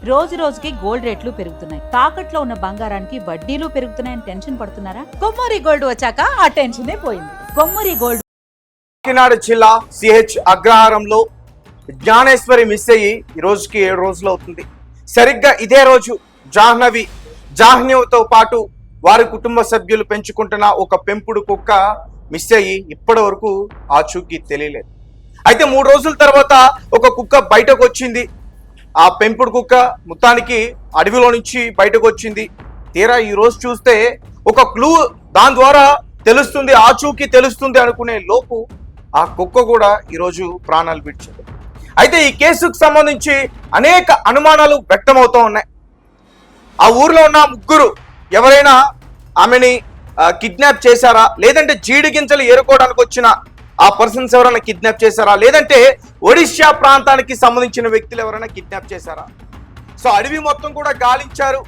రోజు రోజుకి గోల్డ్ రేట్లు పెరుగుతున్నాయి. తాకట్లో ఉన్న బంగారానికి వడ్డీలు పెరుగుతున్నాయని టెన్షన్ పడుతున్నారా? కొమ్మూరి గోల్డ్ వచ్చాక ఆ టెన్షనే పోయింది. కొమ్మూరి గోల్డ్. కాకినాడ జిల్లా సిహెచ్ అగ్రహారంలో జ్ఞానేశ్వరి మిస్ అయ్యి ఈ రోజుకి 7 రోజులు అవుతుంది. సరిగ్గా ఇదే రోజు జాహ్నవితో పాటు వారి కుటుంబ సభ్యులు పెంచుకుంటున్న ఒక పెంపుడు కుక్క మిస్ అయ్యి ఇప్పటి వరకు ఆచూకీ తెలియలేదు. అయితే 3 రోజుల తర్వాత ఒక కుక్క బయటకు వచ్చింది. ఆ పెంపుడు కుక్క మొత్తానికి అడవిలో నుంచి బయటకు వచ్చింది. తీరా ఈ రోజు చూస్తే ఒక క్లూ దాని ద్వారా తెలుస్తుంది, ఆచూకీ తెలుస్తుంది అనుకునే లోపు ఆ కుక్క కూడా ఈరోజు ప్రాణాలు విడిచింది. అయితే ఈ కేసుకు సంబంధించి అనేక అనుమానాలు వ్యక్తమవుతూ ఉన్నాయి. ఆ ఊర్లో ఉన్న ముగ్గురు ఎవరైనా ఆమెని కిడ్నాప్ చేశారా, లేదంటే జీడి గింజలు ఏరుకోవడానికి వచ్చిన ఆ పర్సన్స్ ఎవరైనా కిడ్నాప్ చేశారా, లేదంటే ఒడిశా ప్రాంతానికి సంబంధించిన వ్యక్తులు ఎవరైనా కిడ్నాప్ చేశారా? సో అడవి మొత్తం కూడా గాలించారు.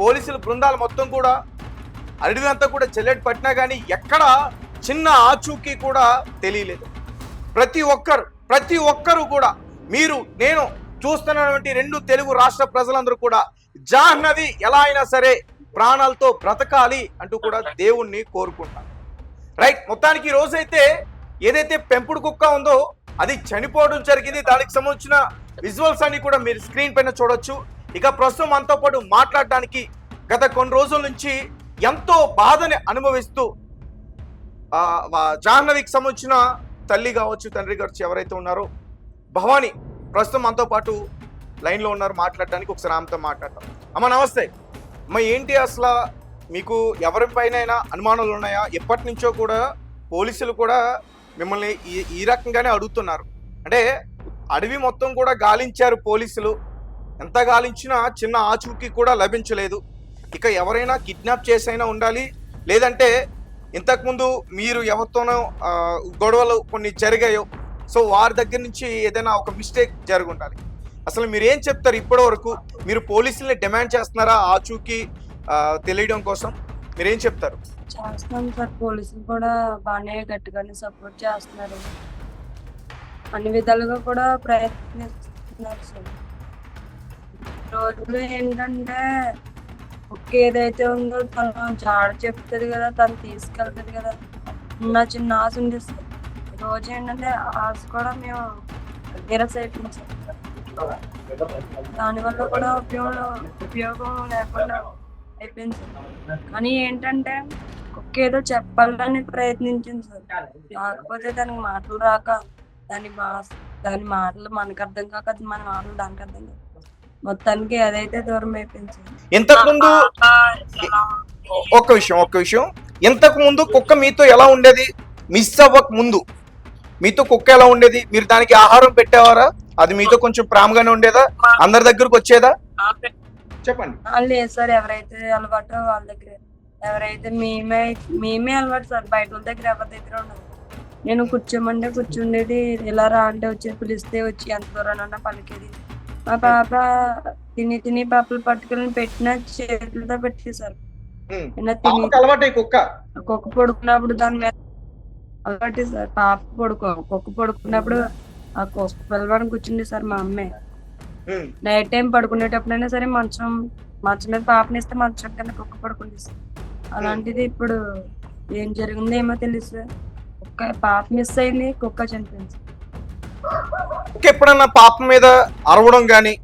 పోలీసుల బృందాలు మొత్తం కూడా అడవి అంతా కూడా చెల్లెట్ పట్టినా కానీ ఎక్కడ చిన్న ఆచూకీ కూడా తెలియలేదు. ప్రతి ఒక్కరు కూడా మీరు నేను చూస్తున్నటువంటి 2 తెలుగు రాష్ట్ర ప్రజలందరూ కూడా జాహ్నవి ఎలా అయినా సరే ప్రాణాలతో బ్రతకాలి అంటూ కూడా దేవుణ్ణి కోరుకుంటారు. రైట్, మొత్తానికి ఈ రోజైతే ఏదైతే పెంపుడు కుక్క ఉందో అది చనిపోవడం జరిగింది. దానికి సంబంధించిన విజువల్స్ అన్ని కూడా మీరు స్క్రీన్ పైన చూడొచ్చు. ఇక ప్రస్తుతం మనతో పాటు మాట్లాడడానికి గత కొన్ని రోజుల నుంచి ఎంతో బాధని అనుభవిస్తూ జాహ్నవికి సంబంధించిన తల్లి కావచ్చు, తండ్రి కావచ్చు, ఎవరైతే ఉన్నారో భవాని ప్రస్తుతం మనతో పాటు లైన్లో ఉన్నారు. మాట్లాడడానికి ఒకసారి ఆమెతో మాట్లాడతాం. అమ్మ నమస్తే. అమ్మ ఏంటి అసలు మీకు ఎవరిపైనైనా అనుమానాలు ఉన్నాయా? ఎప్పటి నుంచో కూడా పోలీసులు కూడా మిమ్మల్ని ఈ రకంగానే అడుగుతున్నారు. అంటే అడవి మొత్తం కూడా గాలించారు పోలీసులు, ఎంత గాలించినా చిన్న ఆచూకీ కూడా లభించలేదు. ఇక ఎవరైనా కిడ్నాప్ చేసైనా ఉండాలి, లేదంటే ఇంతకుముందు మీరు ఎవరితోనో గొడవలు కొన్ని జరిగాయో, సో వారి దగ్గర నుంచి ఏదైనా ఒక మిస్టేక్ జరిగి ఉండాలి. అసలు మీరు ఏం చెప్తారు? ఇప్పటి వరకు మీరు పోలీసుల్ని డిమాండ్ చేస్తున్నారా ఆచూకీ తెలియడం కోసం? మీరేం చెప్తారు? చేస్తున్నాం సార్, పోలీసులు కూడా బాగానే గట్టిగానే సపోర్ట్ చేస్తున్నారు, అన్ని విధాలుగా కూడా ప్రయత్నిస్తున్నారు సార్. రోజులు ఏంటంటే ఏదైతే ఉందో తను జాడ చెప్తుంది కదా, తను తీసుకెళ్తుంది కదా, నా చిన్న ఆశ ఉంది సార్. రోజు ఏంటంటే ఆశ కూడా మేము నిరస అయిపోయింది సార్. దానివల్ల కూడా ఉపయోగం లేకుండా అయిపోయింది సార్. కానీ ఏంటంటే కుక్క ఏదో చెప్పాలని ప్రయత్నించింది సార్, కాకపోతే దానికి మాటలు రాక దాని మాటలు మనకు అర్థం కాక మన మాటలు దానికి అర్థం కాక మొత్తానికి అదైతే దూరం అయిపోయింది. ఇంతకుముందు ఒక్క విషయం ఇంతకు ముందు కుక్క మీతో ఎలా ఉండేది? మిస్ అవ్వక ముందు మీతో కుక్క ఎలా ఉండేది? మీరు దానికి ఆహారం పెట్టేవారా? అది మీతో కొంచెం ప్రేమగానే ఉండేదా? అందరి దగ్గరకు వచ్చేదా? చెప్పండి. లేదు సార్, ఎవరైతే అలవాటు వాళ్ళ దగ్గర, ఎవరైతే మేమే అలవాటు సార్, బయట వాళ్ళ దగ్గర ఎవరి దగ్గర ఉండదు. నేను కూర్చోమంటే కూర్చుండేది, ఇలా రా అంటే వచ్చి పిలిస్తే వచ్చి ఎంత దూరానన్నా పలికేది. మా పాప తిని పాపలు పట్టుకుని పెట్టిన చేతులతో పెట్టేశారు. కుక్క పడుకున్నప్పుడు దాని మీద అలవాటు సార్. కుక్క పడుకున్నప్పుడు ఆ కుక్క పిల్లవాడిని కూర్చుంది సార్ మా అమ్మాయి. నైట్ టైం పడుకునేటప్పుడైనా సరే మంచం మీద పాపని ఇస్తే మంచం కింద కుక్క పడుకుంది సార్. అలాంటిది ఇప్పుడు ఏం జరిగిందో ఏమో తెలియదు సార్. పాప మిస్ అయింది, కుక్క చనిపోయింది. ఎప్పుడైనా పాప మీద అరవడం కానీ,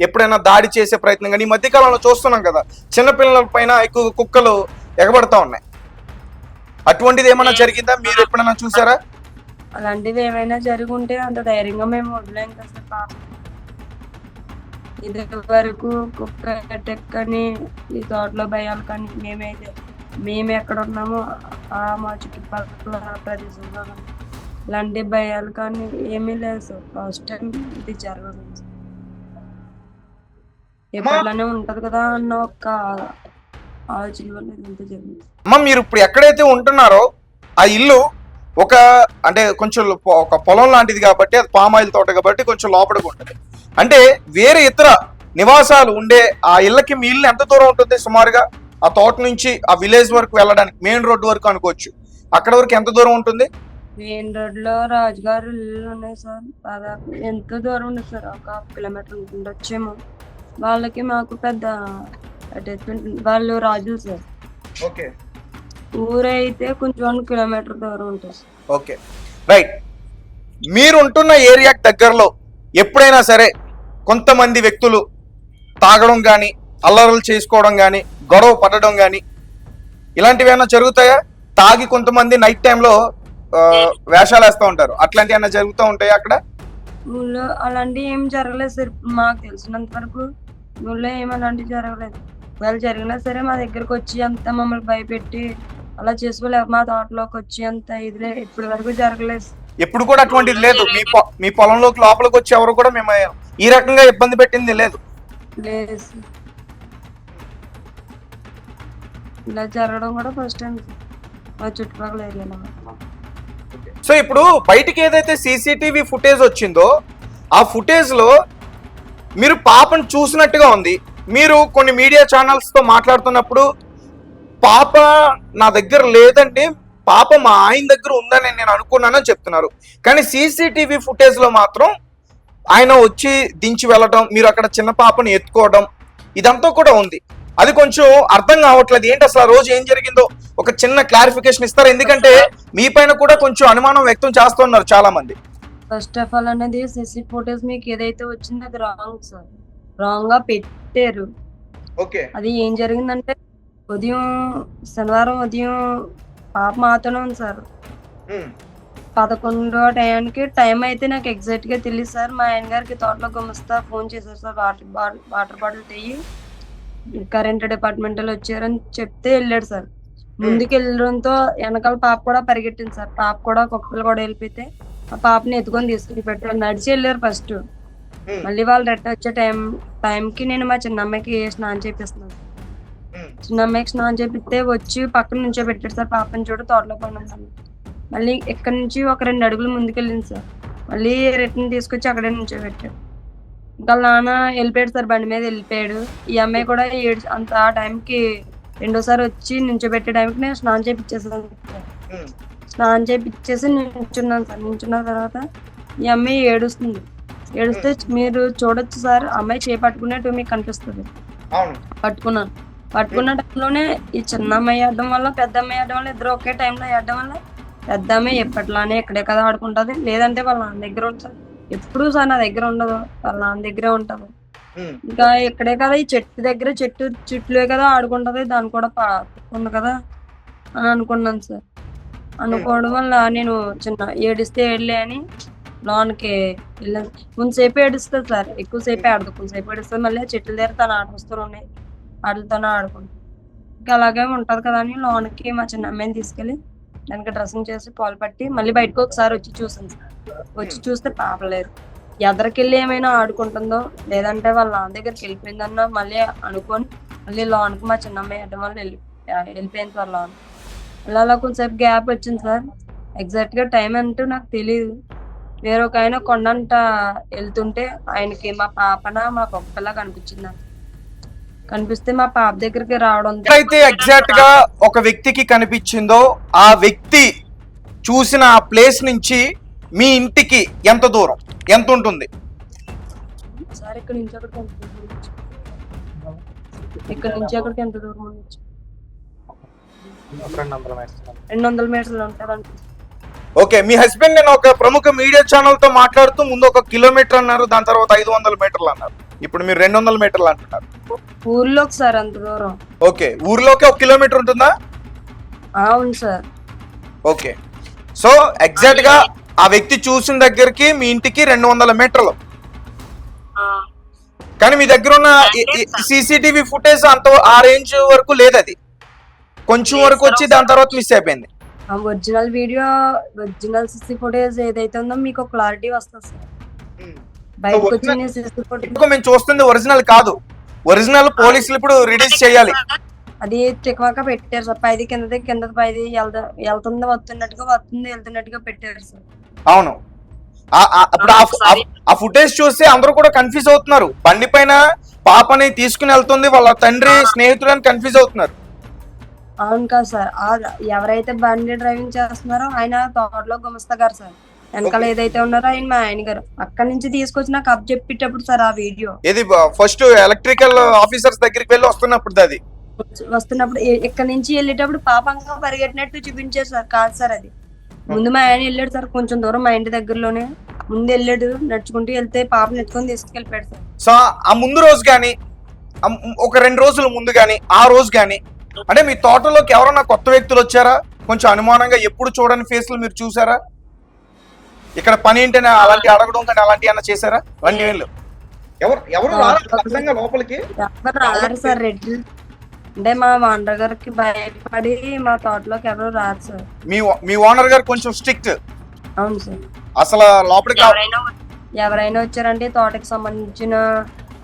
ఎప్పుడైనా దాడి చేసే ప్రయత్నం కానీ ఈ మధ్యకాలంలో చూస్తున్నాం కదా, చిన్నపిల్లల పైన ఎక్కువ కుక్కలు ఎగబడతా ఉన్నాయి. అటువంటిది ఏమైనా జరిగిందా? మీరు ఎప్పుడైనా చూసారా? అలాంటిది ఏమైనా జరిగి ఉంటే అంత ధైర్యంగా మేము వదిలేం కదా సార్. పాప ఇది వరకు కుక్క అటాక్ కానీ ఈ తోటలో భయాలు కానీ మేము ఎక్కడ ఉన్నామో మా చుట్టుపక్కల ప్రదేశంలో ఇలాంటి భయాలు కానీ ఏమీ లేదు సార్. ఫస్ట్ టైం ఇది జరగదు, ఎప్పటిలానే ఉంటది కదా అన్న ఒక ఆలోచన వల్ల ఇంత జరిగింది. అమ్మ, మీరు ఇప్పుడు ఎక్కడైతే ఉంటున్నారో ఆ ఇల్లు అంటే కొంచెం ఒక పొలం లాంటిది కాబట్టి, అది పామాయిల్ తోట కాబట్టి కొంచెం లోపలికి ఉంటుంది. అంటే వేరే ఇతర నివాసాలు ఉండే ఆ ఇళ్ళకి మీ ఇల్లు ఎంత దూరం ఉంటుంది సుమారుగా? ఆ తోట నుంచి ఆ విలేజ్ వరకు వెళ్ళడానికి, మెయిన్ రోడ్డు వరకు అనుకోవచ్చు, అక్కడ వరకు ఎంత దూరం ఉంటుంది? మెయిన్ రోడ్ లో రాజుగారు ఇల్లు ఉన్నాయి సార్. దాదాపు ఎంత దూరం ఉంది సార్, 1 కిలోమీటర్ ఉండొచ్చేమో. వాళ్ళకి మాకు పెద్ద అటాచ్మెంట్. వాళ్ళు రాజులు సార్. ఓకే ఊరైతే కొంచెం 1 కిలోమీటర్ దూరం ఉంటుంది సార్. Okay right. మీరు ఉంటున్న ఏరియాకి దగ్గరలో ఎప్పుడైనా సరే కొంతమంది వ్యక్తులు తాగడం కానీ అల్లర్లు చేసుకోవడం కానీ గొడవ పడడం కానీ ఇలాంటివి ఏమైనా జరుగుతాయా? తాగి కొంతమంది నైట్ టైంలో వేషాలు వేస్తూ ఉంటారు, అట్లాంటివి ఏమైనా జరుగుతూ ఉంటాయా అక్కడ? ఊళ్ళో అలాంటివి ఏం జరగలేదు సార్. మాకు తెలిసినంత వరకు ఊళ్ళో ఏం అలాంటివి జరగలేదు. వాళ్ళు జరిగినా సరే మా దగ్గరకు వచ్చి అంత మమ్మల్ని భయపెట్టి అలా చేసుకోలే. మా తోటలోకి వచ్చి అంత ఇదిలే ఇప్పటి వరకు జరగలేదు. ఎప్పుడు కూడా అటువంటిది లేదు. మీ పొలంలోకి లోపలికి వచ్చి ఎవరు కూడా మేము ఈ రకంగా ఇబ్బంది పెట్టింది లేదు. లేదు సార్. ఇలా జరగడం కూడా ఫస్ట్ టైం మా చుట్టుపక్కల ఏరియాలో. సో ఇప్పుడు బయటికి ఏదైతే సీసీటీవీ ఫుటేజ్ వచ్చిందో ఆ ఫుటేజ్ లో మీరు పాపను చూసినట్టుగా ఉంది. మీరు కొన్ని మీడియా ఛానల్స్ తో మాట్లాడుతున్నప్పుడు పాప నా దగ్గర లేదండి, పాప మా ఆయన దగ్గర ఉందని నేను అనుకున్నానని చెప్తున్నారు. కానీ సీసీటీవీ ఫుటేజ్ లో మాత్రం ఆయన వచ్చి దించి వెళ్ళడం, మీరు అక్కడ చిన్న పాపను ఎత్తుకోవడం ఇదంతా కూడా ఉంది. అది కొంచెం అర్థం కావట్లేదు. ఏంటి అసలు ఆ రోజు ఏం జరిగిందో ఒక చిన్న క్లారిఫికేషన్ ఇస్తారు? ఎందుకంటే మీ పైన కూడా కొంచెం అనుమానం వ్యక్తం చేస్తున్నారు చాలా మంది. ఫస్ట్ ఆఫ్ ఆల్ అనేది సీసీ ఫోటోస్ మీకు ఏదైతే వచ్చిందో అది రాంగ్ సార్. రాంగ్ గా పెట్టారు. ఓకే అది ఏం జరిగిందంటే శనివారం ఉదయం పాప మాతోనే ఉంది సార్. 11 టైంకి టైం అయితే నాకు ఎగ్జాక్ట్ గా తెలియదు సార్. మా ఆయన గారికి తోటలో గుమస్తా ఫోన్ చేశారు సార్. వాటర్ బాటిల్ తెయ్యి కరెంట్ డిపార్ట్మెంట్ వచ్చారని చెప్తే వెళ్ళాడు సార్. ముందుకు వెళ్ళడంతో వెనకాల పాప కూడా పరిగెట్టింది సార్. పాప కూడా కుక్కలు కూడా వెళ్ళిపోతే ఆ పాపని ఎత్తుకొని తీసుకుని పెట్టారు. నడిచి వెళ్ళారు ఫస్ట్. మళ్ళీ వాళ్ళు రిటర్న్ వచ్చే టైంకి నేను మా చిన్న అమ్మాయికి స్నానం చేపిస్తున్నాను. చిన్న అమ్మాయికి స్నానం చేపిస్తే వచ్చి పక్కన నుంచో పెట్టాడు సార్. పాపని చూడ తోటలో పడినాను. మళ్ళీ ఇక్కడ నుంచి ఒక 2 అడుగులు ముందుకెళ్ళింది సార్. మళ్ళీ రిటర్న్ తీసుకొచ్చి అక్కడే నుంచో పెట్టాడు. ఇంకా నాన్న వెళ్ళిపోయాడు సార్, బండి మీద వెళ్ళిపోయాడు. ఈ అమ్మాయి కూడా అంత ఆ టైంకి రెండోసారి వచ్చి నుంచోబెట్టే టైంకి నేను స్నానం చేయించేసాను. స్నానం చేయించేసి నించున్నాను సార్. నించున్న తర్వాత ఈ అమ్మాయి ఏడుస్తుంది. ఏడుస్తే మీరు చూడొచ్చు సార్, అమ్మాయి చేపట్టుకునేట్టు మీకు కనిపిస్తుంది. పట్టుకున్న టైంలోనే ఈ చిన్న అమ్మాయి ఆడడం వల్ల పెద్ద అమ్మాయి ఆడడం వల్ల ఇద్దరు ఒకే టైంలో ఆడడం వల్ల పెద్ద అమ్మాయి ఎప్పట్లానే ఇక్కడే కదా ఆడుకుంటది. లేదంటే వాళ్ళ నాన్న దగ్గర ఉంటుంది. ఎప్పుడు సార్ నా దగ్గర ఉండదు, వాళ్ళ నాన్న దగ్గరే ఉంటది. ఇంకా ఇక్కడే కదా ఈ చెట్టు దగ్గర చెట్లే కదా ఆడుకుంటది, దాన్ని కూడా ఉంది కదా అని అనుకున్నాను సార్. అనుకోవడం వల్ల నేను చిన్న ఏడిస్తే ఏడలే అని లోన్కి వెళ్ళాను. కొంతసేపు ఏడుస్తుంది సార్, ఎక్కువసేపే ఆడదు. కొంతసేపు ఏడుస్తుంది, మళ్ళీ చెట్ల దగ్గర తన ఆట వస్తువులు ఉన్నాయి, వాటితోనే ఆడుకుంటాను. ఇంకా అలాగే ఉంటది కదా అని లోన్కి మా చిన్న అమ్మాయిని తీసుకెళ్ళి దానికి డ్రెస్సింగ్ చేసి పాలు పట్టి మళ్ళీ బయటకు ఒకసారి వచ్చి చూసాను సార్. వచ్చి చూస్తే పాప లేదు. ఎదరికెళ్ళి ఏమైనా ఆడుకుంటుందో లేదంటే వాళ్ళ నాన్న దగ్గరికి వెళ్ళిపోయిందన్న మళ్ళీ అనుకొని మళ్ళీ లోన్కి మా చిన్న అమ్మాయి అడ్డం వల్ల వెళ్ళిపోయింది సార్ లోన్. అలా కొంచెంసేపు గ్యాప్ వచ్చింది సార్. ఎగ్జాక్ట్ గా టైం అంటూ నాకు తెలియదు. వేరొక ఆయన కొండంట వెళ్తుంటే ఆయనకి మా పాపన మా కుక్కలా కనిపించింది నాకు. కనిపిస్తే మా పాప దగ్గరికి రావడం. అయితే ఎగ్జాక్ట్ గా ఒక వ్యక్తికి కనిపించిందో ఆ వ్యక్తి చూసిన ఆ ప్లేస్ నుంచి మీ ఇంటికి ఎంత దూరం, ఎంత ఉంటుంది? సార్ ఇక్కడ నుంచి అక్కడికి ఎంత దూరం ఉండొచ్చు? ఇక్కడ నుంచి అక్కడికి ఎంత దూరం ఉండొచ్చు? 200 మీటర్లు ఉంటారంట. ఓకే, మీ హస్బెండ్ నేను ఒక ప్రముఖ మీడియా ఛానల్ తో మాట్లాడుతూ ముందు 1 కిలోమీటర్ అన్నారు, దాని తర్వాత 500 మీటర్లు అన్నారు, ఇప్పుడు మీరు 200 మీటర్లు అంటున్నారు. ఊర్లోకి సార్ అంత దూరం. ఓకే, ఊర్లోకి 1 కిలోమీటర్ ఉంటుందా? అవును సార్. ఓకే, సో ఎగ్జాక్ట్ గా ఆ వ్యక్తి చూసిన దగ్గరికి మీ ఇంటికి 200 మీటర్లు. కానీ మీ దగ్గర ఉన్న సీసీటీవీ ఫుటేజ్ అంత ఆ రేంజ్ వరకు లేదు, అది కొంచెం వరకు వచ్చి దాని తర్వాత మిస్ అయిపోయింది. Original video, original CC footage ఏదైతే ఉందో మీకు క్లారిటీ వస్తుంది సార్. బయటకు వచ్చిన సీసీ ఫుటేజ్ మేము చూస్తుంది ఒరిజినల్ కాదు, ఒరిజినల్ పోలీసులు ఇప్పుడు రిలీజ్ చేయాలి. అది తికమక పెట్టారు సార్. పైది కిందది, కిందది పైది వెళ్తుంది, వెళ్తున్నట్టుగా పెట్టారు సార్. అవును, ఇప్పుడు ఆ ఫుటేజ్ చూస్తే అందరూ కూడా కన్ఫ్యూజ్ అవుతున్నారు. బండి పైన పాపని తీసుకుని వెళ్తుంది వాళ్ళ తండ్రి స్నేహితుడు అని కన్ఫ్యూజ్ అవుతున్నారు. అవును కదా సార్. ఎవరైతే బండి డ్రైవింగ్ చేస్తున్నారో ఆయన తోటలో గుమస్తా గారు సార్. వెనకాల ఏదైతే ఉన్నారో ఆయన మా ఆయన గారు అక్కడి నుంచి తీసుకొచ్చి నాకు అప్ చెప్పేటప్పుడు సార్ ఆ వీడియో ఇది ఫస్ట్ ఎలక్ట్రికల్ ఆఫీసర్స్ దగ్గరికి వెళ్ళి వస్తున్నప్పుడు అది వస్తున్నప్పుడు ఇక్కడ నుంచి వెళ్ళేటప్పుడు పాపంగా పరిగెట్టినట్టు చూపించారు సార్. కాదు సార్ అది ముందు మా ఆయన వెళ్ళాడు సార్, కొంచెం దూరం మా ఇంటి దగ్గరలోనే ముందు వెళ్ళాడు, నడుచుకుంటూ వెళ్తే పాపను ఎత్తుకొని తీసుకెళ్ళిపోయాడు సార్. సో ఆ ముందు రోజు కానీ ఒక 2 రోజుల ముందు కానీ ఆ రోజు కానీ అంటే మీ తోటలోకి ఎవరన్నా కొత్త వ్యక్తులు వచ్చారా? కొంచెం అనుమానంగా ఎప్పుడు చూడని ఫేస్లు మీరు చూసారా? ఇక్కడ పని ఏంటనే అలాంటి అడగడం కానీ అలాంటి ఏమైనా చేశారా? అలాంటి ఎవరు ఎవరు లోపలికి ఎవరు రారు సార్. రెడ్డి అంటే మా ఓనర్ గారికి భయపడి మా తోటలోకి ఎవరు రారు సార్. మీ ఓనర్ గారు కొంచెం స్ట్రిక్ట్. అవును సార్. అసలు లోపలికి ఎవరైనా వచ్చారంటే తోటకి సంబంధించిన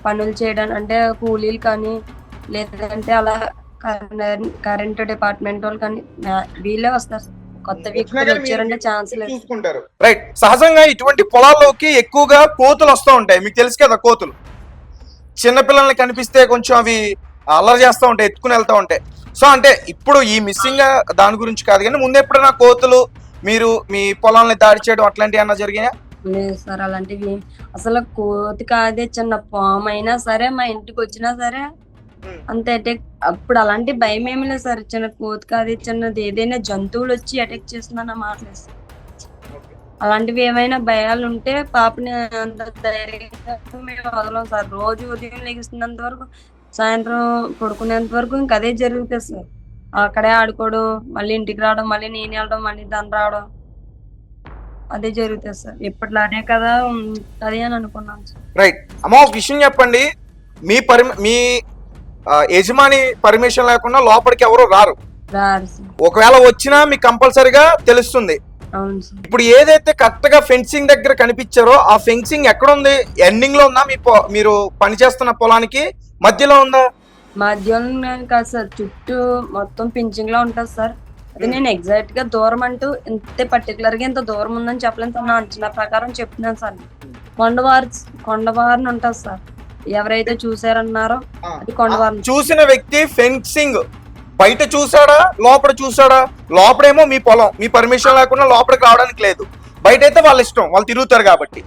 పనులు చేయడానికి అంటే కూలీలు కానీ లేదంటే అలా కరెంట్ డిపార్ట్మెంట్ వాళ్ళు కానీ వీళ్ళే వస్తారు. కొత్త వ్యక్తులు వచ్చారంటే ఛాన్స్ లేదు. చూసుకుంటారు. రైట్. సహజంగా ఇటువంటి పొలాల్లోకి ఎక్కువగా కోతులు వస్తూ ఉంటాయి, మీకు తెలుసు కదా. కోతులు చిన్నపిల్లల్ని కనిపిస్తే కొంచెం అవి అల్లరి చేస్తూ ఉంటాయి, ఎత్తుకుని వెళ్తూ ఉంటాయి. సో అంటే ఇప్పుడు ఈ మిస్సింగ్ దాని గురించి కాదు కానీ ముందు ఎప్పుడైనా కోతులు మీరు మీ పొలాలని దాడి చేయడం అట్లాంటివి ఏమన్నా జరిగినాయా? లేదు సార్ అలాంటివి. అసలు కోతి కాదే చిన్న పాము అయినా సరే మా ఇంటికి వచ్చినా సరే అంత అటాక్. అప్పుడు అలాంటి భయం ఏమి లేదు సార్. చిన్న కోతి కాదు చిన్నది ఏదైనా జంతువులు వచ్చి అటాక్ చేస్తుందన్న మాటలేదు సార్. అలాంటివి ఏమైనా భయాలు ఉంటే పాపని అంత ధైర్యంగా మేము వదలం సార్. రోజు ఉదయం లెగిస్తున్నంత వరకు సాయంత్రం పడుకునేంత వరకు ఇంకా అదే జరుగుతుంది సార్. అక్కడే ఆడుకోవడం, మళ్ళీ ఇంటికి రావడం, మళ్ళీ నేను వెళ్ళడం, మళ్ళీ దాన్ని రావడం, అదే జరుగుతుంది సార్. ఎప్పటిలానే కదా ఉంటది అని అనుకున్నాను సార్. రైట్. అమ్మ ఒక విషయం చెప్పండి, మీ యజమాని పర్మిషన్ లేకుండా లోపలికి ఎవరు రారు. రారు సార్. ఒకవేళ వచ్చినా మీకు కంపల్సరిగా తెలుస్తుంది. అవును సార్. ఇప్పుడు ఏదైతే కరెక్ట్ గా ఫెన్సింగ్ దగ్గర కనిపించారో ఆ ఫెన్సింగ్ ఎక్కడ ఉంది? ఎండింగ్ లో ఉందా? మీరు పనిచేస్తున్న పొలానికి మధ్యలో ఉందా? మధ్యలో కాదు సార్, చుట్టూ మొత్తం పించింగ్ లో ఉంటది సార్. అది నేను ఎగ్జాక్ట్ గా దూరం అంటూ ఇంత పర్టికులర్ గా ఇంత దూరం ఉందని చెప్పలేను సార్. నా అంచనా ప్రకారం చెప్తున్నాను సార్. కొండవారిని ఉంటది సార్. ఎవరైతే చూసారన్నారో అది కొండవారిని. చూసిన వ్యక్తి ఫెన్సింగ్ బయట చూసాడా లోపల చూసాడా? లోపడేమో మీ పొలం, మీ పర్మిషన్ లేకుండా లోపలికి రావడానికి లేదు. బయట అయితే వాళ్ళ ఇష్టం, వాళ్ళు తిరుగుతారు కాబట్టి.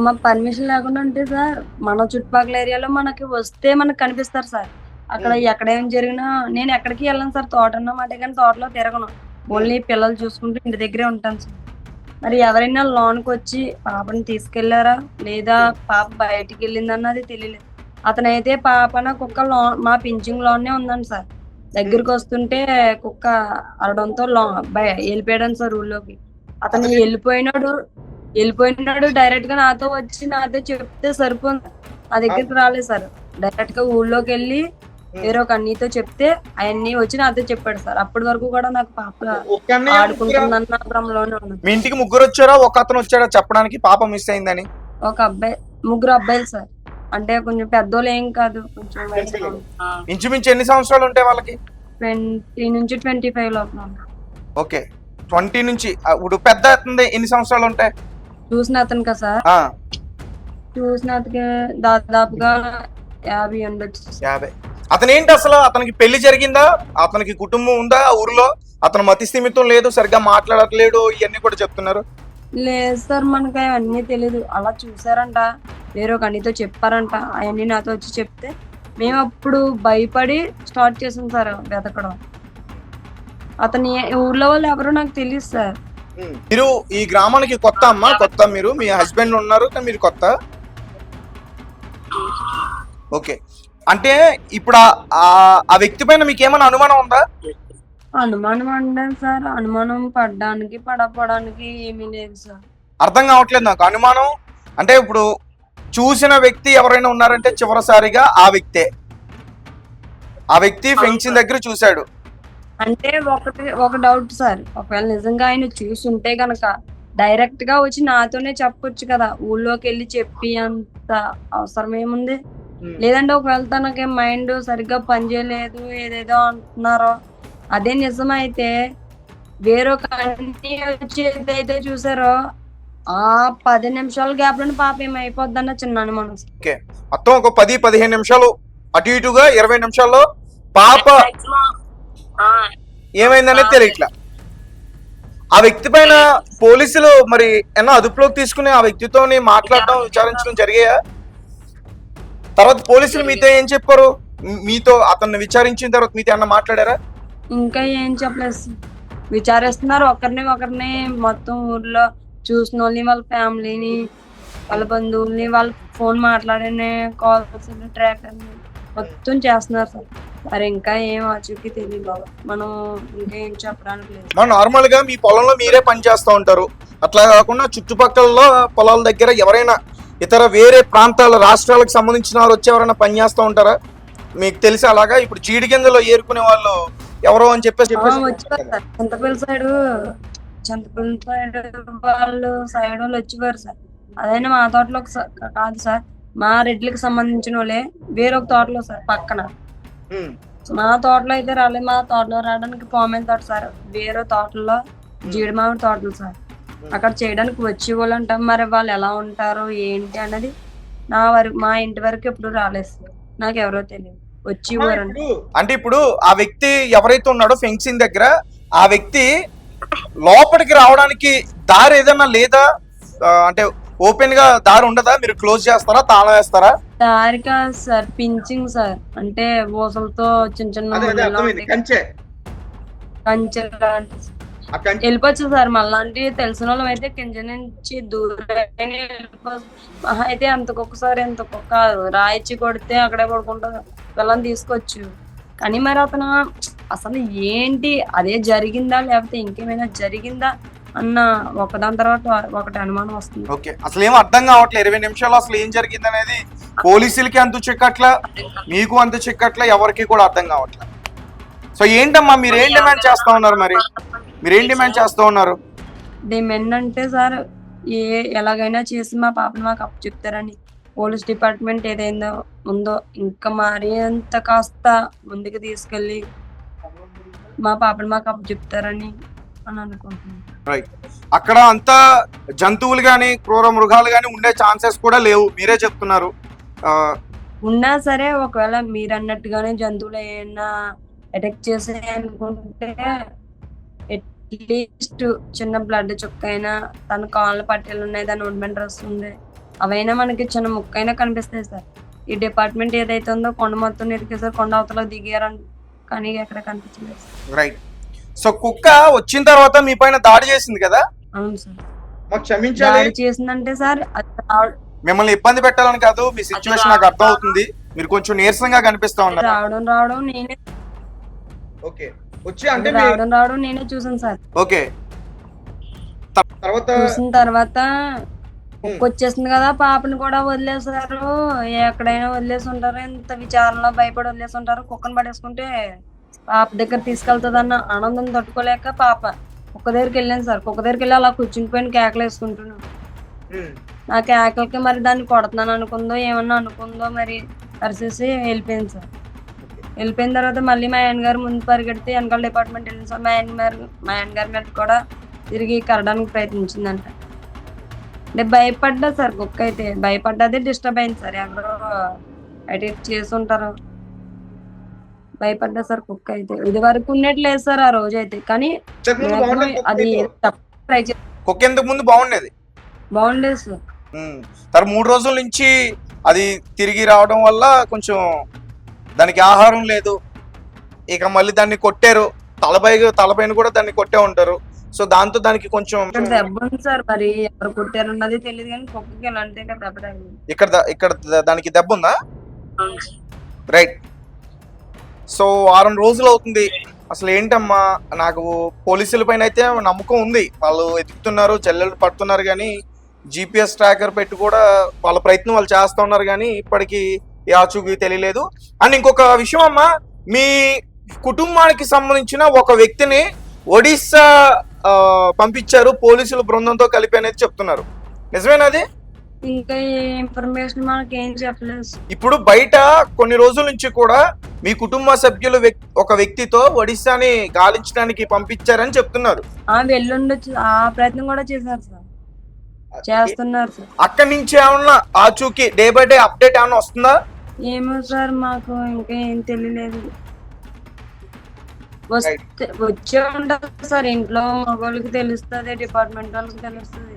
మా పర్మిషన్ లేకుండా ఉంటే సార్ మన చుట్టుపక్కల ఏరియాలో మనకి వస్తే మనకు కనిపిస్తారు సార్. అక్కడ ఎక్కడేం జరిగినా నేను ఎక్కడికి వెళ్ళను సార్. తోట అన్నమాట కానీ తోటలో తిరగను. ఓన్లీ పిల్లలు చూసుకుంటూ ఇంటి దగ్గరే ఉంటాను సార్. మరి ఎవరైనా లోన్కి వచ్చి పాపని తీసుకెళ్లారా లేదా పాప బయటికి వెళ్ళిందన్నది తెలియలేదు. అతనైతే పాపన కుక్క లోన్ మా పింఛింగ్ లోనే ఉందండి సార్. దగ్గరికి వస్తుంటే కుక్క అరడంతో వెళ్ళిపోయాడు సార్ ఊళ్ళోకి. అతను వెళ్ళిపోయినాడు డైరెక్ట్ గా నాతో వచ్చి నాతో చెప్తే సరిపోయింది. నా దగ్గరికి రాలేదు సార్. డైరెక్ట్ గా ఊళ్ళోకి వెళ్ళి వేరే ఒక అన్నీతో చెప్తే అవన్నీ వచ్చి నాతో చెప్పాడు సార్. అప్పటి వరకు కూడా నాకు పాప ఆడుకుంటుందన్న భ్రమలోనే ఉన్నాను. మీ ఇంటికి ముగ్గురు వచ్చారా, ఒక అతను వచ్చాడా చెప్పడానికి పాప మిస్ అయిందని? ఒక అబ్బాయి, ముగ్గురు అబ్బాయిలు సార్. అంటే కొంచెం పెద్దోళ్ళు ఏం కాదు, కొంచెం ఇంచుమించు ఎన్ని సంవత్సరాలు ఉంటాయి వాళ్ళకి? 20 నుంచి 25 లోపల. ఓకే, 20 నుంచి. ఇప్పుడు పెద్ద అతను ఎన్ని సంవత్సరాలు ఉంటాయి? చూసిన అతనికి సార్, చూసిన అతనికి దాదాపుగా 50 ఉండొచ్చు. 50. అతను ఏంటి అసలు? అతనికి పెళ్లి జరిగిందా? అతనికి కుటుంబం ఉందా ఊర్లో? అతను మతి స్థిమితం లేదు, సరిగ్గా మాట్లాడట్లేడు, ఇవన్నీ కూడా చెప్తున్నారు. లేదు సార్, మనకి అవన్నీ తెలీదు. అలా చూసారంట, వేరే ఒక అన్నితో చెప్పారంట. అవన్నీ నాతో వచ్చి చెప్తే మేము అప్పుడు భయపడి స్టార్ట్ చేసాం సార్ వెతకడం. అతని ఊర్లో వాళ్ళు ఎవరో నాకు తెలియదు సార్. మీరు ఈ గ్రామానికి కొత్త అమ్మా? కొత్త మీరు? మీ హస్బెండ్ ఉన్నారు, మీరు కొత్త? ఓకే. అంటే ఇప్పుడు ఆ వ్యక్తి పైన మీకు ఏమైనా అనుమానం ఉందా? అనుమానం అంటే సార్, అనుమానం పడడానికి పడపోవడానికి ఏమీ లేదు సార్. అర్థం కావట్లేదు నాకు. అనుమానం అంటే ఇప్పుడు చూసిన వ్యక్తి ఎవరైనా ఉన్నారంటే చివరిసారిగా ఆ వ్యక్తి ఫెన్సింగ్ దగ్గర చూశాడు అంటే ఒక డౌట్ సార్. ఒకవేళ నిజంగా ఆయన చూసుంటే గనక డైరెక్ట్ గా వచ్చి నాతోనే చెప్పొచ్చు కదా. ఊళ్ళోకి వెళ్ళి చెప్పి అంత అవసరం ఏముంది? లేదంటే ఒకవేళ తనకి మైండ్ సరిగ్గా పనిచేయలేదు, ఏదేదో అంటున్నారో అదే నిజమైతే వేరొక వచ్చేదైతే చూసారో ఆ 10 నిమిషాల గ్యాప్ లోని పాప ఏమైపోద్దన్న చిన్న అనుమానం. మొత్తం ఒక 10-15 నిమిషాలు అటు ఇటుగా 20 నిమిషాల్లో పాప ఏమైందనేది తెలియట్లా. ఆ వ్యక్తి పైన పోలీసులు మరి ఏమన్నా అదుపులోకి తీసుకుని ఆ వ్యక్తితో మాట్లాడడం విచారించడం జరిగాయా? తర్వాత పోలీసులు మీతో ఏం చెప్పారు? మీతో అతన్ని విచారించిన తర్వాత మీతో ఏమన్నా మాట్లాడారా? ఇంకా ఏం చెప్పలేదు సార్. విచారిస్తున్నారు ఒకరిని మొత్తం ఊర్లో చూసిన వాళ్ళని, వాళ్ళ ఫ్యామిలీని, వాళ్ళ బంధువుల్ని, వాళ్ళ ఫోన్ మాట్లాడే కాల్స్ ట్రాకర్ మొత్తం చేస్తున్నారు సార్. మరి ఇంకా ఏం ఆచూకీ తెలియదు. మనం ఇంకా ఏం చెప్పడానికి లేదు. మనం నార్మల్ గా మీ పొలంలో మీరే పని చేస్తూ ఉంటారు, అట్లా కాకుండా చుట్టుపక్కల పొలాల దగ్గర ఎవరైనా ఇతర వేరే ప్రాంతాల రాష్ట్రాలకు సంబంధించిన వారు వచ్చి ఎవరైనా పని చేస్తూ ఉంటారా మీకు తెలిసి? అలాగా ఇప్పుడు జీడి గింజలో ఏరుకునే వాళ్ళు ఎవరో అని చెప్పేసి వచ్చేవారు సార్. చింతపల్లి సైడ్ వాళ్ళు వచ్చేవారు సార్. అదైనా మా తోటలో కాదు సార్, మా రెడ్లకి సంబంధించిన వాళ్ళే వేరొక తోటలో సార్ పక్కన. మా తోటలో అయితే రాలేదు. మా తోటలో రావడానికి పామెన్ తోట సార్, వేరే తోటల్లో జీడి మామిడి తోటలు సార్. అక్కడ చేయడానికి వచ్చి వాళ్ళు అంటాం. మరి వాళ్ళు ఎలా ఉంటారు ఏంటి అన్నది మా ఇంటి వరకు ఎప్పుడు రాలేదు సార్. నాకు ఎవరో తెలియదు. వచ్చి అంటే ఇప్పుడు ఆ వ్యక్తి ఎవరైతే ఉన్నాడో ఫెన్సింగ్ దగ్గర, ఆ వ్యక్తి లోపలికి రావడానికి దారి ఏదన్నా లేదా? అంటే ఓపెన్ గా దారి ఉండదా? మీరు క్లోజ్ చేస్తారా, తాళం వేస్తారా? దారి కాదు సార్, పించింగ్ సార్. అంటే ఊసలతో చిన్న చిన్న కంచె వెళ్ళిపోవచ్చు సార్. మళ్ళీ తెలిసిన వాళ్ళం అయితే కింద నుంచి దూరం అయితే అంతకొకసారి ఎంతకొక రాయిచ్చి కొడితే అక్కడే పడుకుంటారు, పిల్లల్ని తీసుకోవచ్చు. కానీ మరి అతను అసలు ఏంటి, అదే జరిగిందా లేకపోతే ఇంకేమైనా జరిగిందా అన్న ఒకదాని తర్వాత ఒకటి అనుమానం వస్తుంది. ఓకే, అసలు ఏం అర్థం కావట్లేదు. 20 నిమిషాలు అసలు ఏం జరిగింది అనేది పోలీసులకి అంత చిక్కట్లా, మీకు అంత చిక్కట్లా, ఎవరికి కూడా అర్థం కావట్లేదు. సో ఏంటమ్మా మీరేం డిమాండ్ చేస్తా ఉన్నారు? మరి మీరేం డిమాండ్ చేస్తూ ఉన్నారు? డిమాండ్ అంటే సార్, ఎలాగైనా చేసి మా పాపని మాకు అప్పు చెప్తారని పోలీస్ డిపార్ట్మెంట్ ఏదైందో ఉందో ఇంకా మరి అంత కాస్త ముందుకు తీసుకెళ్ళి మా పాపని మాకు అప్పు చెప్తారని అని అనుకుంటున్నాను. రైట్, అక్కడ అంతా జంతువులు గాని క్రూర మృగాలు గాని ఉండే ఛాన్సెస్ కూడా లేవు, మీరే చెప్తున్నారు. ఉన్నా సరే ఒకవేళ మీరు అన్నట్టుగానే జంతువులు ఏమైనా అటాక్ చేసాయి అనుకుంటే అట్లీస్ట్ చిన్న బ్లడ్ చుక్క అయినా, తన కాళ్ళ పట్టెలు ఉన్నాయి, దాని ఓర్మెంట్ డ్రెస్ ఉంది, అవైనా మనకి చిన్న ముక్క అయినా కనిపిస్తాయి సార్. ఈ డిపార్ట్మెంట్ ఏదైతే ఉందో కొండ మొత్తం ఎదిగేసారు, కొండ అవతల దిగారని కానీ ఎక్కడ కనిపించలేదు. రైట్, సో కుక్క వచ్చిన తర్వాత మీ పైన దాడి చేసింది కదా? అవును సార్. మాకు క్షమించాలి. దాడి చేసిందంటే సార్ మిమ్మల్ని ఇబ్బంది పెట్టాలని కాదు, మీ సిచ్యువేషన్ నాకు అర్థం అవుతుంది. మీరు కొంచెం నీరసంగా కనిపిస్తా ఉన్నారు. రావడం నేనే ఓకే వచ్చి అంటే రావడం నేనే చూసాను సార్. ఓకే, తర్వాత చూసిన తర్వాత వచ్చేసింది కదా, పాపని కూడా వదిలేసారు. ఎక్కడైనా వదిలేసి ఉంటారు, ఇంత విచారణలో భయపడి వదిలేసి ఉంటారు. కుక్కను పడేసుకుంటే పాప దగ్గర తీసుకెళ్తుందన్న ఆనందం తట్టుకోలేక పాప కుక్క దగ్గరికి వెళ్ళాను సార్. కుక్క దగ్గరికి వెళ్ళి అలా కూర్చుని పోయిన కేకలు వేసుకుంటున్నాను. నా కేకలకి మరి దాన్ని కొడుతున్నాను అనుకుందో ఏమన్నా అనుకుందో మరి అరిసేసి వెళ్ళిపోయింది సార్. వెళ్ళిపోయిన తర్వాత మళ్ళీ మా ఆయన గారు ముందు పరిగెడితే వెనకాల డిపార్ట్మెంట్ వెళ్ళింది సార్. మా ఆయన గారి మీద కూడా తిరిగి కరడానికి ప్రయత్నించిందంట. అంటే భయపడ్డా సార్, కుక్క అయితే భయపడ్డది, డిస్టర్బ్ అయింది సార్. ఎవరో అటాక్ చేసి ఉంటారు, భయపడ్డా సార్ కుక్క అయితే. ఇది వరకు ఉన్నట్లేదు సార్ ఆ రోజు అయితే. కానీ అది ట్రై చేసి కుక్క ఎందుకు ముందు బాగుండేది సార్. తర్వాత 3 రోజుల నుంచి అది తిరిగి రావడం వల్ల కొంచెం దానికి ఆహారం లేదు, ఇక మళ్ళీ దాన్ని కొట్టారు, తలపైన కూడా దాన్ని కొట్టే ఉంటారు. సో దాంతో దానికి కొంచెం దెబ్బ ఉంది సార్. మరి ఎవరు కొట్టారు అన్నది తెలియదు కానీ కుక్కకి ఎలాంటి దెబ్బ ఇక్కడ దానికి దెబ్బ ఉందా? రైట్, సో 6 రోజులు అవుతుంది. అసలు ఏంటమ్మా, నాకు పోలీసుల పైన అయితే నమ్మకం ఉంది, వాళ్ళు ఎదుగుతున్నారు, చెల్లెలు పడుతున్నారు, కానీ GPS ట్రాకర్ పెట్టి కూడా వాళ్ళ ప్రయత్నం వాళ్ళు చేస్తూ ఉన్నారు, కానీ ఇప్పటికీ ఆచూకీ తెలియలేదు. అండ్ ఇంకొక విషయం అమ్మా, మీ కుటుంబానికి సంబంధించిన ఒక వ్యక్తిని ఒడిస్సా పంపించారు పోలీసుల బృందంతో కలిపి అనేది చెప్తున్నారు, నిజమేనది? ఇంకా ఇన్ఫర్మేషన్ మనకి ఏం చెప్పలేదు. ఇప్పుడు బయట కొన్ని రోజుల నుంచి కూడా మీ కుటుంబ సభ్యులు ఒక వ్యక్తితో ఒడిస్సాని గాలించడానికి పంపించారని చెప్తున్నారు. వెళ్ళుండొచ్చు, ఆ ప్రయత్నం కూడా చేశారు సార్, చేస్తున్నారు సార్. అక్కడి నుంచి ఏమన్నా ఆచూకీ డే బై డే అప్డేట్ ఏమన్నా వస్తుందా? ఏమో సార్, మాకు ఇంకా ఏం తెలియలేదు. వచ్చే ఉంటది సార్. ఇంట్లో మగవాళ్ళకి తెలుస్తుంది, డిపార్ట్మెంట్ వాళ్ళకి తెలుస్తుంది.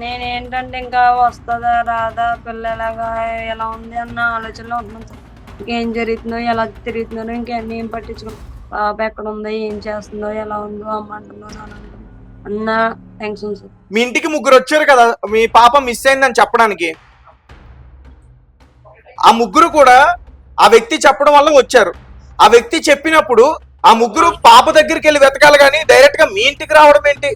నేనేంటంటే ఇంకా వస్తుందా రాదా, పిల్ల ఎలా ఉంది అన్న ఆలోచనలో ఉంటున్నాను సార్. ఇంకేం జరుగుతుందో, ఎలా తిరుగుతుందో ఇంకేం పట్టించుకో, పాప ఎక్కడ ఉందో, ఏం చేస్తుందో, ఎలా ఉందో, అమ్మ అంటుందో అన్న టెన్షన్ సార్. మీ ఇంటికి ముగ్గురు వచ్చారు కదా, మీ పాప మిస్ అయిందని చెప్పడానికి. ఆ ముగ్గురు కూడా ఆ వ్యక్తి చెప్పడం వల్ల వచ్చారు. ఆ వ్యక్తి చెప్పినప్పుడు ఆ ముగ్గురు పాప దగ్గరికి వెళ్ళి వెతకాలి కానీ డైరెక్ట్ గా మీ ఇంటికి రావడం ఏంటి?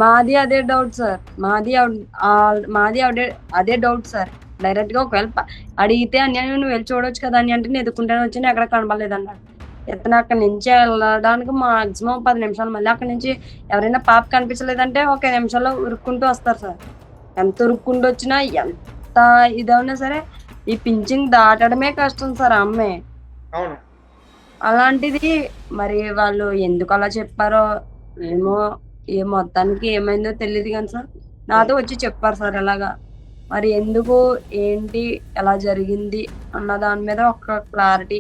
మాది అదే డౌట్ సార్. మాది అదే డౌట్ సార్. డైరెక్ట్ గా ఒకవేళ అడిగితే అన్యాయం నువ్వు వెళ్ళి చూడొచ్చు కదా అని అంటే నేను ఎదుర్కొంటాను వచ్చి ఎక్కడ కనబడలేదు అన్నాడు. ఇతను అక్కడి నుంచి వెళ్ళడానికి మాక్సిమం 10 నిమిషాలు. మళ్ళీ అక్కడి నుంచి ఎవరైనా పాప కనిపించలేదంటే 1 నిమిషంలో ఉరుక్కుంటూ వస్తారు సార్. ఎంత ఉరుక్కుంటూ వచ్చినా ఎంత ఇదవునా సరే ఈ పింఛింగ్ దాటడమే కష్టం సార్ ఆ అమ్మాయి. అలాంటిది మరి వాళ్ళు ఎందుకు అలా చెప్పారో ఏమో, మొత్తానికి ఏమైందో తెలియదు కానీ సార్ నాతో వచ్చి చెప్పారు సార్ ఇలాగా. మరి ఎందుకు, ఏంటి, ఎలా జరిగింది అన్న దాని మీద ఒక క్లారిటీ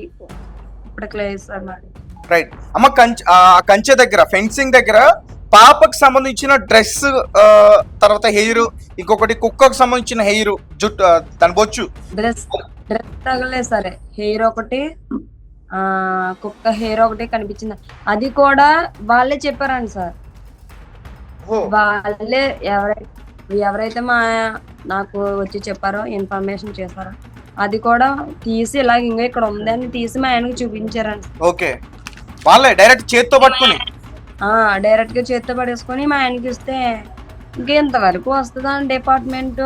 ఇప్పుడు క్లియర్ సార్ మరి. రైట్ అమ్మ, కంచె దగ్గర ఫెన్సింగ్ దగ్గర పాపకు సంబంధించిన డ్రెస్, తర్వాత హెయిర్, ఇంకొకటి కుక్కకు సంబంధించిన హెయిర్, జుట్టు, దాని బొచ్చు, డ్రెస్ తగలేదు సరే. హెయిర్ ఒకటి, కుక్క హెయిర్ ఒకటి కనిపించింది. అది కూడా వాళ్ళే చెప్పారండి సార్. వాళ్ళే ఎవరైతే నాకు వచ్చి చెప్పారో, ఇన్ఫర్మేషన్ చేశారో అది కూడా తీసి ఇలాగ ఇంకా ఇక్కడ ఉందని తీసి మా ఆయనకి చూపించారండి. ఓకే, వాళ్ళే డైరెక్ట్ చేత్తో పట్టుకుని డైరెక్ట్ గా చేత్తో పడేసుకొని మా ఆయనకి ఇస్తే ఇంకెంతవరకు వస్తుందా డిపార్ట్మెంట్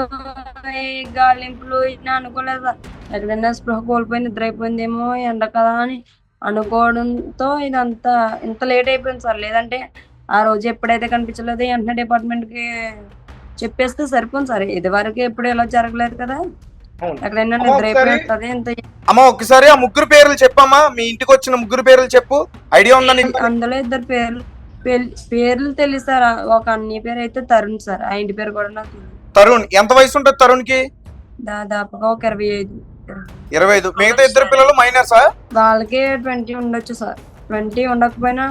గాలింపులు అనుకోలేదు. ఎక్కడైనా స్పృహ కోల్పోయి నిద్ర అయిపోయిందేమో ఎండ కదా అని అనుకోవడంతో ఇదంతా ఇంత లేట్ అయిపోయింది సార్. లేదంటే ఆ రోజు ఎప్పుడైతే కనిపించలేదు వెంటనే డిపార్ట్మెంట్ కి చెప్పేస్తే సరిపోయింది సార్. ఇది వరకు ఎప్పుడు ఇలా జరగలేదు కదా, ఎక్కడైనా నిద్ర అయిపోతుంది ఇంత. అమ్మ ఒకసారి ఆ ముగ్గురు పేర్లు చెప్పమ్మా, మీ ఇంటికి వచ్చిన ముగ్గురు పేర్లు చెప్పు, ఐడియా ఉందా? అందులో 2 పేర్లు తెలుసు సార్. ఒక అన్ని పేరు అయితే తరుణ్ సార్, ఆ ఇంటి పేరు కూడా నాకు. తరుణ్ ఎంత వయసు ఉంటుంది తరుణ్ కి? దాదాపుగా ఒక 25. మిగతా 2 పిల్లలు మైనర్సా? వాళ్ళకి 20 ఉండొచ్చు సార్. 20 ఉండకపోయినా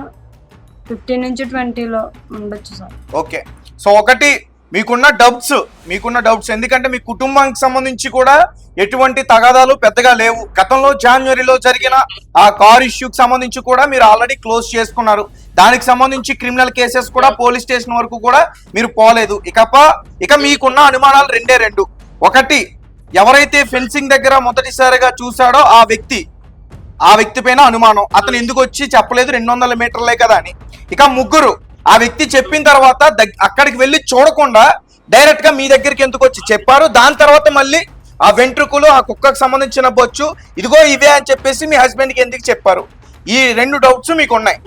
15 నుంచి 20లో ఉండొచ్చు సార్. ఓకే, సో ఒకటి మీకున్న డౌట్స్ ఎందుకంటే మీ కుటుంబానికి సంబంధించి కూడా ఎటువంటి తగాదాలు పెద్దగా లేవు. గతంలో జనవరిలో జరిగిన ఆ కార్ ఇష్యూకి సంబంధించి కూడా మీరు ఆల్రెడీ క్లోజ్ చేసుకున్నారు. దానికి సంబంధించి క్రిమినల్ కేసెస్ కూడా పోలీస్ స్టేషన్ వరకు కూడా మీరు పోలేదు. ఇక మీకున్న అనుమానాలు 2. ఒకటి, ఎవరైతే ఫెన్సింగ్ దగ్గర మొదటిసారిగా చూశాడో ఆ వ్యక్తి పైన అనుమానం, అతను ఎందుకు వచ్చి చెప్పలేదు 200 మీటర్లే కదా అని. ఇక ముగ్గురు, ఆ వ్యక్తి చెప్పిన తర్వాత అక్కడికి వెళ్ళి చూడకుండా డైరెక్ట్ గా మీ దగ్గరికి ఎందుకు వచ్చి చెప్పారు. దాని తర్వాత మళ్ళీ ఆ వెంట్రుకలు, ఆ కుక్కకు సంబంధించిన బొచ్చు, ఇదిగో ఇవే అని చెప్పేసి మీ హస్బెండ్ కి ఎందుకు చెప్పారు. ఈ 2 డౌట్స్ మీకు ఉన్నాయి.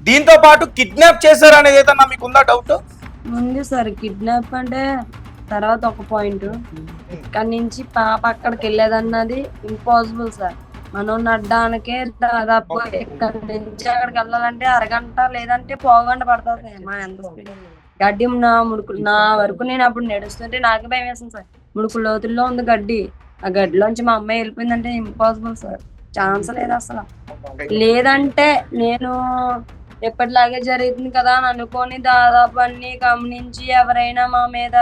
దీంతో పాటు కిడ్నాప్ చేశారు అనేది ఏదన్నా మీకుందా డౌట్? ఉంది సార్. కిడ్నాప్ అంటే తర్వాత ఒక పాయింట్, ఇక్కడ నుంచి పాప అక్కడికి వెళ్ళేదన్నది ఇంపాసిబుల్ సార్. మనం నడ్డానికే దాదాపు ఇక్కడ నుంచి అక్కడికి వెళ్ళాలంటే అరగంట లేదంటే పోగంట పడుతుంది. మా ఎంత స్పీడ్ గడ్డి నా వరకు నేను అప్పుడు నడుస్తుంటే నాకే భయం వేసింది సార్. ముడుకు లోతుల్లో ఉంది గడ్డి. ఆ గడ్డిలోంచి మా అమ్మాయి వెళ్ళిపోయిందంటే ఇంపాసిబుల్ సార్, ఛాన్స్ లేదు అసలు. లేదంటే నేను ఎప్పటిలాగే జరుగుతుంది కదా అని అనుకొని దాదాపు అన్ని గమనించి ఎవరైనా మా మీద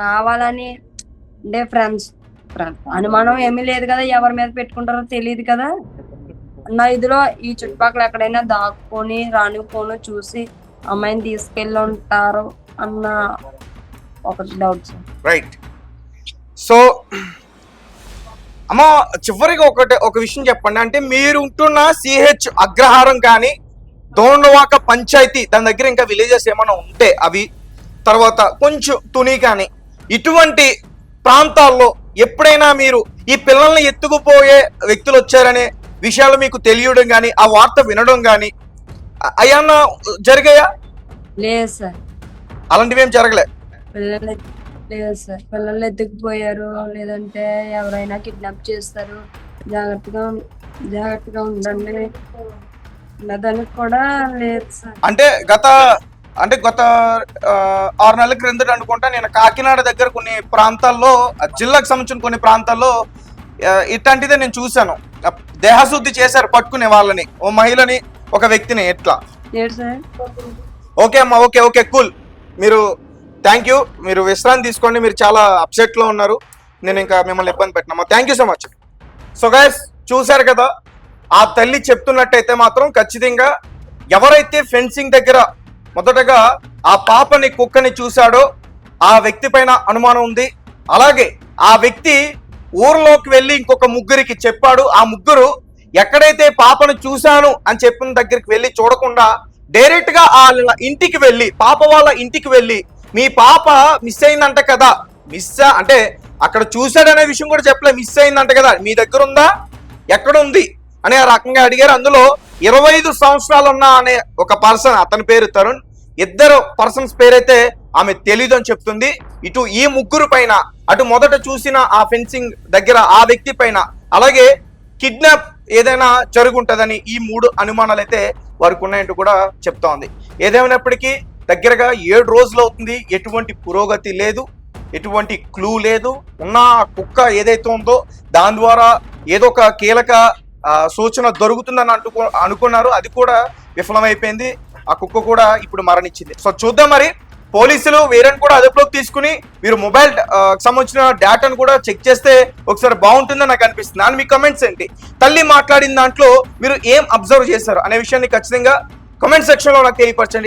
కావాలని అంటే ఫ్రెండ్స్ అనుమానం ఏమీ లేదు కదా, ఎవరి మీద పెట్టుకుంటారో తెలియదు కదా నా ఇదిలో ఈ చుట్టుపక్కల ఎక్కడైనా దాక్కుని రానుకోను చూసి అమ్మాయిని తీసుకెళ్ళి ఉంటారు అన్న ఒక డౌట్ సార్. రైట్. సో అమ్మ చివరిగా ఒక విషయం చెప్పండి. అంటే మీరు ఉంటున్న సిహెచ్ అగ్రహారం కానీ దోండవాక పంచాయతీ దాని దగ్గర ఇంకా విలేజెస్ ఏమైనా ఉంటే అవి, తర్వాత కొంచెం తుని కానీ ఇటువంటి ప్రాంతాల్లో ఎప్పుడైనా మీరు ఈ పిల్లల్ని ఎత్తుకుపోయే వ్యక్తులు వచ్చారనే విషయాలు మీకు తెలియడం కానీ ఆ వార్త వినడం కానీ అయ్యన్నా జరిగాయా? లేదు సార్, అలాంటివి ఏం జరగలే. లేదు సార్, పిల్లలు ఎత్తుకుపోయారు లేదంటే ఎవరైనా కిడ్నాప్ చేస్తారు, జాగ్రత్తగా ఉండండి దానికి కూడా లేదు సార్. అంటే గత 6 నెలల క్రిందట అనుకుంటా నేను కాకినాడ దగ్గర కొన్ని ప్రాంతాల్లో, జిల్లాకు సంబంధించిన కొన్ని ప్రాంతాల్లో ఇట్లాంటిదే నేను చూశాను. దేహశుద్ధి చేశారు పట్టుకునే వాళ్ళని, ఓ మహిళని ఒక వ్యక్తిని. ఎట్లా? ఏంటి సార్? ఓకే అమ్మా, ఓకే ఓకే కూల్. మీరు థ్యాంక్ యూ, మీరు విశ్రాంతి తీసుకోండి, మీరు చాలా అప్సెట్లో ఉన్నారు, నేను ఇంకా మిమ్మల్ని ఇబ్బంది పెట్టినమ్మా. Thank you so much. So guys చూశారు కదా, ఆ తల్లి చెప్తున్నట్టయితే మాత్రం ఖచ్చితంగా ఎవరైతే ఫెన్సింగ్ దగ్గర మొదటగా ఆ పాపని కుక్కని చూశాడో ఆ వ్యక్తి పైన అనుమానం ఉంది. అలాగే ఆ వ్యక్తి ఊర్లోకి వెళ్ళి ఇంకొక ముగ్గురికి చెప్పాడు. ఆ ముగ్గురు ఎక్కడైతే పాపను చూశాను అని చెప్పిన దగ్గరికి వెళ్ళి చూడకుండా డైరెక్ట్ గా వాళ్ళ ఇంటికి వెళ్ళి, పాప వాళ్ళ ఇంటికి వెళ్ళి, మీ పాప మిస్ అయిందంట కదా, అంటే అక్కడ చూశాడనే విషయం కూడా చెప్పలే, మిస్ అయిందంట కదా, మీ దగ్గర ఉందా, ఎక్కడ ఉంది అనే రకంగా అడిగారు. అందులో 25 సంవత్సరాలు ఉన్న అనే ఒక పర్సన్, అతని పేరు తరుణ్, ఇద్దరు పర్సన్స్ పేరైతే ఆమె తెలీదు అని చెప్తుంది. ఇటు ఈ ముగ్గురు పైన, అటు మొదట చూసిన ఆ ఫెన్సింగ్ దగ్గర ఆ వ్యక్తి పైన, అలాగే కిడ్నాప్ ఏదైనా జరుగుంటదని ఈ 3 అనుమానాలు అయితే వారికి ఉన్నాయంటూ కూడా చెప్తా ఉంది. ఏదేమైనప్పటికీ దగ్గరగా 7 రోజులు అవుతుంది, ఎటువంటి పురోగతి లేదు, ఎటువంటి క్లూ లేదు. ఉన్న కుక్క ఏదైతే ఉందో దాని ద్వారా ఏదో ఒక కీలక సూచన దొరుకుతుందని అనుకున్నారు, అది కూడా విఫలమైపోయింది. ఆ కుక్క కూడా ఇప్పుడు మరణించింది. సో చూద్దాం మరి, పోలీసులు వీరని కూడా అదుపులోకి తీసుకుని మీరు మొబైల్ సంబంధించిన డేటాను కూడా చెక్ చేస్తే ఒకసారి బాగుంటుందని నాకు అనిపిస్తుంది. అని మీ కమెంట్స్ ఏంటి? తల్లి మాట్లాడిన దాంట్లో మీరు ఏం అబ్జర్వ్ చేశారు అనే విషయాన్ని ఖచ్చితంగా కమెంట్ సెక్షన్లో నాకు తెలియపరచండి.